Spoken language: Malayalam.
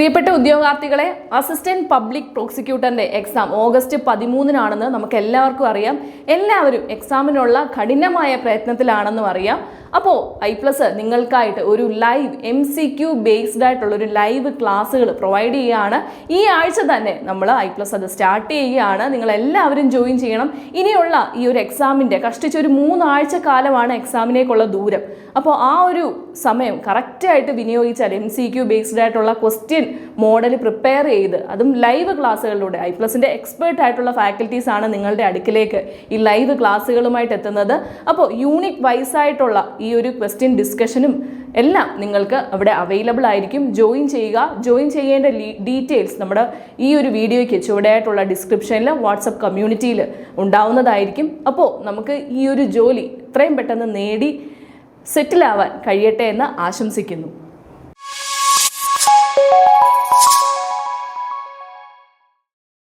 പ്രിയപ്പെട്ട ഉദ്യോഗാർത്ഥികളെ, അസിസ്റ്റന്റ് പബ്ലിക് പ്രോസിക്യൂട്ടറിന്റെ എക്സാം ഓഗസ്റ്റ് 13-നാണെന്ന് നമുക്ക് എല്ലാവർക്കും അറിയാം. എല്ലാവരും എക്സാമിനുള്ള കഠിനമായ പ്രയത്നത്തിലാണെന്നും അറിയാം. അപ്പോൾ I+ നിങ്ങൾക്കായിട്ട് ഒരു ലൈവ് MCQ ബേസ്ഡ് ആയിട്ടുള്ള ഒരു ലൈവ് ക്ലാസ്സുകൾ പ്രൊവൈഡ് ചെയ്യുകയാണ്. ഈ ആഴ്ച തന്നെ നമ്മൾ I+ അത് സ്റ്റാർട്ട് ചെയ്യുകയാണ്. നിങ്ങൾ എല്ലാവരും ജോയിൻ ചെയ്യണം. ഇനിയുള്ള ഈ ഒരു എക്സാമിൻ്റെ കഷ്ടിച്ചൊരു 3 ആഴ്ച കാലമാണ് എക്സാമിനേക്കുള്ള ദൂരം. അപ്പോൾ ആ ഒരു സമയം കറക്റ്റായിട്ട് വിനിയോഗിച്ചാൽ MCQ ബേസ്ഡ് ആയിട്ടുള്ള ക്വസ്റ്റ്യൻ മോഡൽ പ്രിപ്പയർ ചെയ്ത് അതും ലൈവ് ക്ലാസ്സുകളിലൂടെ I+ന്റെ എക്സ്പേർട്ട് ആയിട്ടുള്ള ഫാക്കൽറ്റീസ് ആണ് നിങ്ങളുടെ അടുക്കിലേക്ക് ഈ ലൈവ് ക്ലാസ്സുകളുമായിട്ട് എത്തുന്നത്. അപ്പോൾ യൂണിറ്റ് വൈസ് ആയിട്ടുള്ള ഈ ഒരു ക്വസ്റ്റ്യൻ ഡിസ്കഷനും എല്ലാം നിങ്ങൾക്ക് അവിടെ അവൈലബിൾ ആയിരിക്കും. ജോയിൻ ചെയ്യുക. ജോയിൻ ചെയ്യേണ്ട ഡീറ്റെയിൽസ് നമ്മുടെ ഈ ഒരു വീഡിയോയ്ക്ക് ചുവടെയായിട്ടുള്ള ഡിസ്ക്രിപ്ഷനിൽ വാട്സപ്പ് കമ്മ്യൂണിറ്റിയിൽ ഉണ്ടാവുന്നതായിരിക്കും. അപ്പോൾ നമുക്ക് ഈ ഒരു ജോലി എത്രയും പെട്ടെന്ന് നേടി സെറ്റിൽ ആവാൻ കഴിയട്ടെ എന്ന് ആശംസിക്കുന്നു.